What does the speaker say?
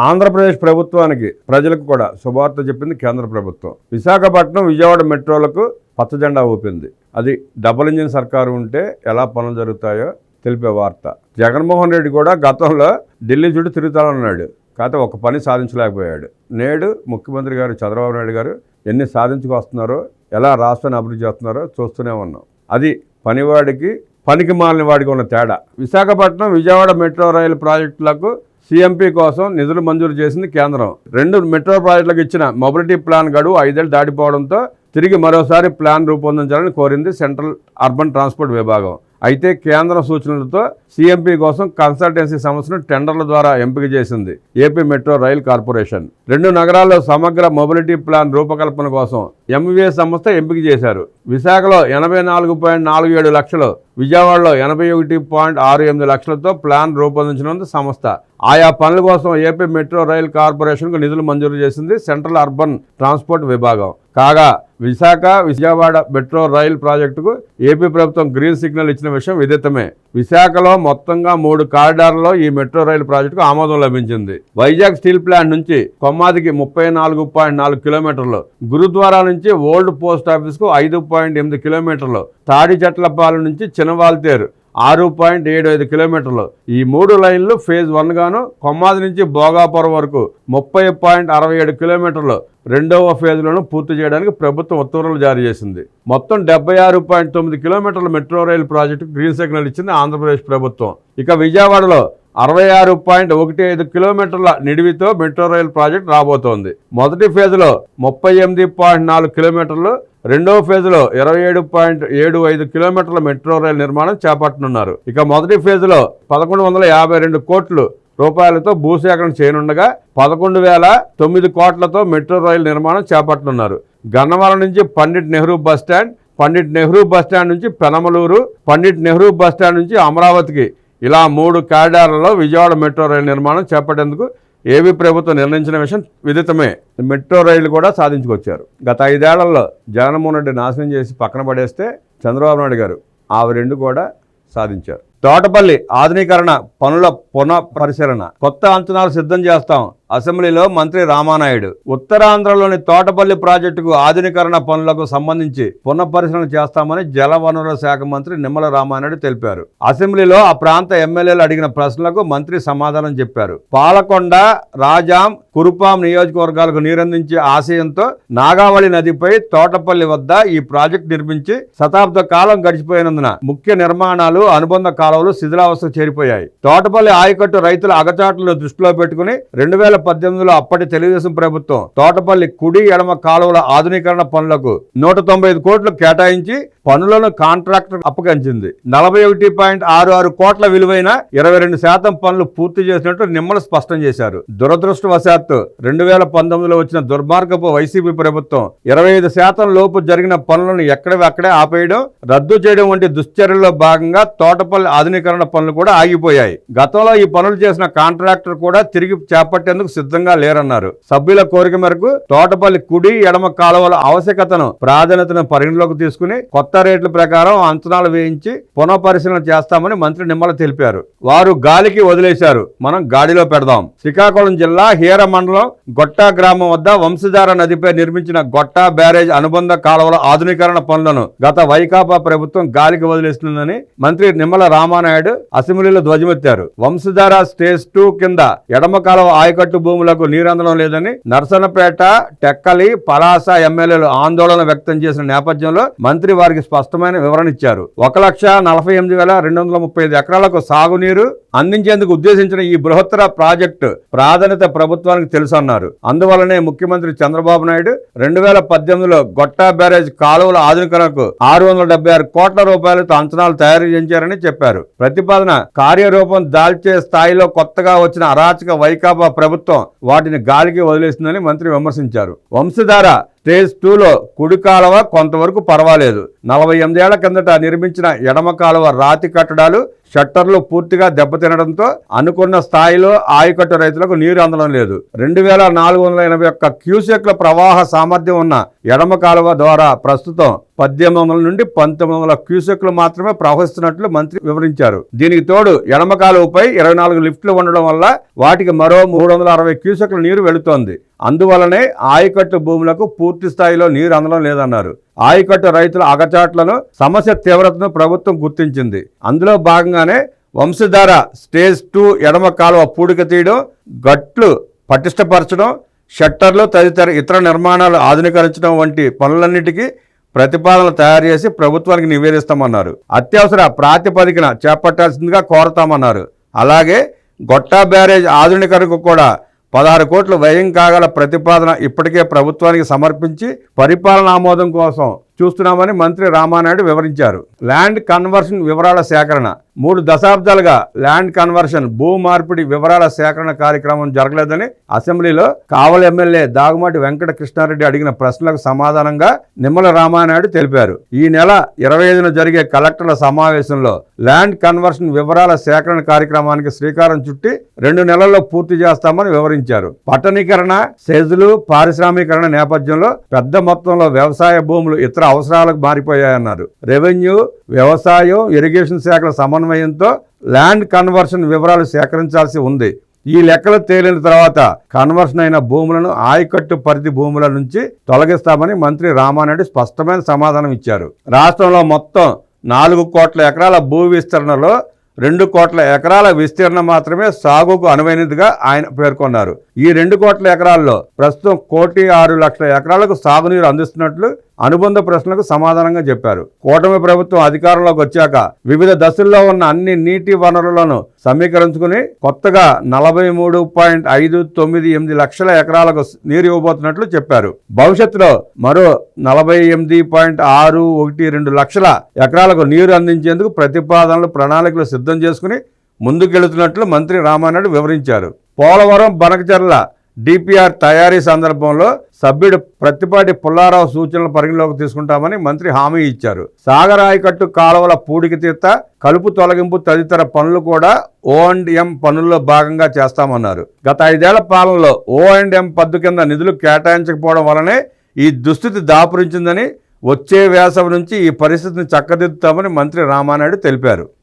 ఆంధ్రప్రదేశ్ ప్రభుత్వానికి ప్రజలకు కూడా శుభవార్త చెప్పింది కేంద్ర ప్రభుత్వం. విశాఖపట్నం విజయవాడ మెట్రోలకు పచ్చజెండా ఊపింది. అది డబుల్ ఇంజిన్ సర్కారు ఉంటే ఎలా పనులు జరుగుతాయో తెలిపే వార్త. జగన్మోహన్ రెడ్డి కూడా గతంలో ఢిల్లీ చుట్టూ తిరుగుతానన్నాడు, కాకపోతే ఒక పని సాధించలేకపోయాడు. నేడు ముఖ్యమంత్రి గారు చంద్రబాబు నాయుడు గారు ఎన్ని సాధించుకొస్తున్నారో, ఎలా రాష్ట్రాన్ని అభివృద్ధి చేస్తున్నారో చూస్తూనే ఉన్నాం. అది పనివాడికి పనికి మాలిన వాడికి ఉన్న తేడా. విశాఖపట్నం విజయవాడ మెట్రో రైలు ప్రాజెక్టులకు సీఎంపీ కోసం నిధులు మంజూరు చేసింది కేంద్రం. 2 మెట్రో ప్రాజెక్టులకు ఇచ్చిన మొబిలిటీ ప్లాన్ గడువు 5 ఏళ్లు దాటిపోవడంతో తిరిగి మరోసారి ప్లాన్ రూపొందించాలని కోరింది సెంట్రల్ అర్బన్ ట్రాన్స్పోర్ట్ విభాగం. అయితే కేంద్రం సూచనలతో సీఎంపీ కోసం కన్సల్టెన్సీ సంస్థను టెండర్ల ద్వారా ఎంపిక చేసింది ఏపీ మెట్రో రైల్ కార్పొరేషన్. 2 నగరాల్లో సమగ్ర మొబిలిటీ ప్లాన్ రూపకల్పన కోసం ఎంవీఏ సంస్థ ఎంపిక చేశారు. విశాఖలో 84.47 లక్షలు, విజయవాడలో 81.68 లక్షలతో ప్లాన్ రూపొందించనుంది సంస్థ. ఆయా పనుల కోసం ఏపీ మెట్రో రైల్ కార్పొరేషన్కు నిధులు మంజూరు చేసింది సెంట్రల్ అర్బన్ ట్రాన్స్పోర్ట్ విభాగం. కాగా విశాఖ విజయవాడ మెట్రో రైల్ ప్రాజెక్టుకు ఏపీ ప్రభుత్వం గ్రీన్ సిగ్నల్ ఇచ్చిన విషయం విదితమే. విశాఖలో మొత్తంగా 3 కారిడార్లలో ఈ మెట్రో రైలు ప్రాజెక్టుకు ఆమోదం లభించింది. వైజాగ్ స్టీల్ ప్లాంట్ నుంచి కొమ్మాదికి 34.4 కిలోమీటర్లు, గురుద్వారా నుంచి ఓల్డ్ పోస్ట్ ఆఫీస్కు 5.8 కిలోమీటర్లు, తాడి చెట్లపాలెం నుంచి చినవాల్తేరు 6.75 కిలోమీటర్లు. ఈ 3 లైన్లు ఫేజ్ 1 గాను, కొమ్మాది నుంచి భోగాపురం వరకు 30.67 కిలోమీటర్లు రెండవ ఫేజ్లను పూర్తి చేయడానికి ప్రభుత్వం ఉత్తర్వులు జారీ చేసింది. మొత్తం 76.9 కిలోమీటర్ల మెట్రో రైలు ప్రాజెక్టుకు గ్రీన్ సిగ్నల్ ఇచ్చింది ఆంధ్రప్రదేశ్ ప్రభుత్వం. ఇక విజయవాడలో 66.15 కిలోమీటర్ల నిడివితో మెట్రో రైలు ప్రాజెక్టు రాబోతోంది. మొదటి ఫేజ్లో 38.4 కిలోమీటర్లు, రెండవ ఫేజ్లో 27.75 కిలోమీటర్ల మెట్రో రైలు నిర్మాణం చేపట్టనున్నారు. ఇక మొదటి ఫేజ్లో 1152 కోట్ల రూపాయలతో భూసేకరణ చేయనుండగా 11,009 కోట్లతో మెట్రో రైలు నిర్మాణం చేపట్టనున్నారు. గన్నవరం నుంచి పండిట్ నెహ్రూ బస్టాండ్, పండిట్ నెహ్రూ బస్టాండ్ నుంచి పెనమలూరు, పండిట్ నెహ్రూ బస్టాండ్ నుంచి అమరావతికి, ఇలా 3 కారిడార్లలో విజయవాడ మెట్రో రైలు నిర్మాణం చేపట్టేందుకు ఏపీ ప్రభుత్వం నిర్ణయించిన విషయం విదితమే. మెట్రో రైలు కూడా సాధించుకొచ్చారు. గత 5 ఏళ్లలో జగన్మోహన్ రెడ్డి నాశనం చేసి పక్కన పడేస్తే చంద్రబాబు నాయుడు గారు ఆ 2 కూడా సాధించారు. తోటపల్లి ఆధునీకరణ పనుల పునః పరిశీలన, కొత్త అంచనాలు సిద్ధం చేస్తాం అసెంబ్లీలో మంత్రి రామానాయుడు. ఉత్తరాంధ్రలోని తోటపల్లి ప్రాజెక్టుకు ఆధునీకరణ పనులకు సంబంధించి పునఃపరిశీలన చేస్తామని జలవనరుల శాఖ మంత్రి నిమ్మల రామానాయుడు తెలిపారు. అసెంబ్లీలో ఆ ప్రాంత ఎమ్మెల్యేలు అడిగిన ప్రశ్నలకు మంత్రి సమాధానం చెప్పారు. పాలకొండ, రాజాం, కురుపాం నియోజకవర్గాలకు నీరందించే ఆశయంతో నాగావళి నదిపై తోటపల్లి వద్ద ఈ ప్రాజెక్టు నిర్మించి శతాబ్ద కాలం గడిచిపోయినందున ముఖ్య నిర్మాణాలు, అనుబంధ కాలువలు శిథిలావస్థకు చేరిపోయాయి. తోటపల్లి ఆయకట్టు రైతుల అగచాట్లను దృష్టిలో పెట్టుకుని 2018లో అప్పటి తెలుగుదేశం ప్రభుత్వం తోటపల్లి కుడి ఎడమ కాలువల ఆధునీకరణ పనులకు 195 కోట్లు కేటాయించి పనులను కాంట్రాక్టర్ అప్పగించింది. 41.66 కోట్ల విలువైన 22% పనులు పూర్తి చేసినట్టు నిమ్మల స్పష్టం చేశారు. దురదృష్టవశాత్తు 2019లో వచ్చిన దుర్మార్గపు వైసీపీ ప్రభుత్వం 25% లోపు జరిగిన పనులను ఎక్కడివక్కడే ఆపేయడం, రద్దు చేయడం వంటి దుశ్చర్యల్లో భాగంగా తోటపల్లి ఆధునీకరణ పనులు కూడా ఆగిపోయాయి. గతంలో ఈ పనులు చేసిన కాంట్రాక్టర్ కూడా తిరిగి చేపట్టేందుకు సిద్ధంగా లేరన్నారు. సభ్యుల కోరిక మేరకు తోటపల్లి కుడి ఎడమ కాలువల ఆవశ్యకతను, ప్రాధాన్యతను పరిగణలోకి తీసుకుని కొత్త రేట్ల ప్రకారం అంచనాలు వేయించి పునః పరిశీలన చేస్తామని మంత్రి నిమ్మల తెలిపారు. వారు గాలికి వదిలేశారు, మనం గాడిలో పెడదాం. శ్రీకాకుళం జిల్లా హీర మండలం గొట్టా గ్రామం వద్ద వంశధార నదిపై నిర్మించిన గొట్టా బ్యారేజ్ అనుబంధ కాలువల ఆధునీకరణ పనులను గత వైకాపా ప్రభుత్వం గాలికి వదిలేస్తుందని మంత్రి నిమ్మల రామానాయుడు అసెంబ్లీలో ధ్వజమెత్తారు. వంశధార స్టేజ్ 2 కింద ఎడమ కాలువ ఆయకట్టు భూములకు నీరందడం లేదని నర్సన్నపేట, టెక్కలి, పలాస ఎమ్మెల్యేలు ఆందోళన వ్యక్తం చేసిన నేపథ్యంలో మంత్రి వారికి స్పష్టమైన వివరణ ఇచ్చారు. 1,48,235 ఎకరాలకు సాగునీరు అందించేందుకు ఉద్దేశించిన ఈ బృహత్తర ప్రాజెక్టు ప్రాధాన్యత ప్రభుత్వానికి తెలుసన్నారు. అందువల్లనే ముఖ్యమంత్రి చంద్రబాబు నాయుడు 2018లో గొట్టా బ్యారేజ్ కాలువల ఆధునీకరణకు 676 కోట్ల రూపాయలతో అంచనాలు తయారు చేయించారని చెప్పారు. ప్రతిపాదన కార్యరూపం దాల్చే స్థాయిలో కొత్తగా వచ్చిన అరాచక వైకాపా ప్రభుత్వం వాటిని గాలికి వదిలేసిందని మంత్రి విమర్శించారు. వంశధార స్టేజ్ 2లో కుడి కాలువ కొంతవరకు పర్వాలేదు. 48 ఏళ్ల కిందట నిర్మించిన ఎడమ కాలువ రాతి కట్టడాలు షట్టర్లు పూర్తిగా దెబ్బతినడంతో అనుకున్న స్థాయిలో ఆయకట్టు రైతులకు నీరు అందడం లేదు. 2481 క్యూసెక్ల ప్రవాహ సామర్థ్యం ఉన్న ఎడమ కాలువ ద్వారా ప్రస్తుతం 1800 నుండి 1900 క్యూసెక్లు మాత్రమే ప్రవహిస్తున్నట్లు మంత్రి వివరించారు. దీనికి తోడు ఎడమ కాలువపై 24 లిఫ్ట్లు ఉండడం వల్ల వాటికి మరో 360 క్యూసెక్ల నీరు వెళుతోంది. అందువలనే ఆయకట్టు భూములకు పూర్తి స్థాయిలో నీరు అందడం లేదన్నారు. ఆయకట్టు రైతుల అగచాట్లను, సమస్య తీవ్రతను ప్రభుత్వం గుర్తించింది. అందులో భాగంగానే వంశధార స్టేజ్ 2 ఎడమ కాలువ పూడిక తీయడం, గట్లు పటిష్టపరచడం, షట్టర్లు తదితర ఇతర నిర్మాణాలు ఆధునీకరించడం వంటి పనులన్నిటికీ ప్రతిపాదనలు తయారు చేసి ప్రభుత్వానికి నివేదిస్తామన్నారు. అత్యవసర ప్రాతిపదికన చేపట్టాల్సిందిగా కోరతామన్నారు. అలాగే గొట్టా బ్యారేజ్ ఆధునీకరణకు కూడా 16 కోట్ల వ్యయం కాగల ప్రతిపాదన ఇప్పటికే ప్రభుత్వానికి సమర్పించి పరిపాలన ఆమోదం కోసం చూస్తున్నామని మంత్రి రామానాయుడు వివరించారు. ల్యాండ్ కన్వర్షన్ వివరాల సేకరణ 3 దశాబ్దాలుగా ల్యాండ్ కన్వర్షన్ భూ మార్పిడి వివరాల సేకరణ కార్యక్రమం జరగలేదని అసెంబ్లీలో కావలి ఎమ్మెల్యే దాగుమాటి వెంకట కృష్ణారెడ్డి అడిగిన ప్రశ్నలకు సమాధానంగా నిమ్మల రామానాయుడు తెలిపారు. ఈ నెల 25న జరిగే కలెక్టర్ల సమావేశంలో ల్యాండ్ కన్వర్షన్ వివరాల సేకరణ కార్యక్రమానికి శ్రీకారం చుట్టి 2 నెలల్లో పూర్తి చేస్తామని వివరించారు. పట్టణీకరణ, సెజులు, పారిశ్రామీకరణ నేపథ్యంలో పెద్ద మొత్తంలో వ్యవసాయ భూములు ఇతర అవసరాలకు మారిపోయాయన్నారు. రెవెన్యూ, వ్యవసాయం, ఇరిగేషన్ శాఖల సమన్వయంతో ల్యాండ్ కన్వర్షన్ వివరాలు సేకరించాల్సి ఉంది. ఈ లెక్కలు తేలిన తర్వాత కన్వర్షన్ అయిన భూములను ఆయకట్టు పరిధి భూముల నుంచి తొలగిస్తామని మంత్రి రామానాయుడు స్పష్టమైన సమాధానం ఇచ్చారు. రాష్ట్రంలో మొత్తం 4 కోట్ల ఎకరాల భూ విస్తరణలో 2 కోట్ల ఎకరాల విస్తీర్ణం మాత్రమే సాగుకు అనువైనదిగా ఆయన పేర్కొన్నారు. ఈ 2 కోట్ల ఎకరాల్లో ప్రస్తుతం 1,06,00,000 ఎకరాలకు సాగునీరు అందిస్తున్నట్లు అనుబంధ ప్రశ్నలకు సమాధానంగా చెప్పారు. కూటమి ప్రభుత్వం అధికారంలోకి వచ్చాక వివిధ దశల్లో ఉన్న అన్ని నీటి వనరులను సమీకరించుకుని కొత్తగా 43.598 లక్షల ఎకరాలకు నీరు ఇవ్వబోతున్నట్లు చెప్పారు. భవిష్యత్తులో మరో 48.612 లక్షల ఎకరాలకు నీరు అందించేందుకు ప్రతిపాదనలు, ప్రణాళికలు సిద్ధం చేసుకుని ముందుకెళ్తున్నట్లు మంత్రి రామానాయుడు వివరించారు. పోలవరం బనకచర్ల డిపిఆర్ తయారీ సందర్భంలో సభ్యుడు ప్రత్తిపాటి పుల్లారావు సూచనలు పరిగణలోకి తీసుకుంటామని మంత్రి హామీ ఇచ్చారు. సాగర్ ఆయకట్టు కాలువల పూడికి తీత, కలుపు తొలగింపు తదితర పనులు కూడా O&M పనుల్లో భాగంగా చేస్తామన్నారు. గత 5 ఏళ్ల పాలనలో O&M పద్దు కింద నిధులు కేటాయించకపోవడం వల్లనే ఈ దుస్థితి దాపురించిందని, వచ్చే వేసవి నుంచి ఈ పరిస్థితిని చక్కదిద్దుతామని మంత్రి రామానాయుడు తెలిపారు.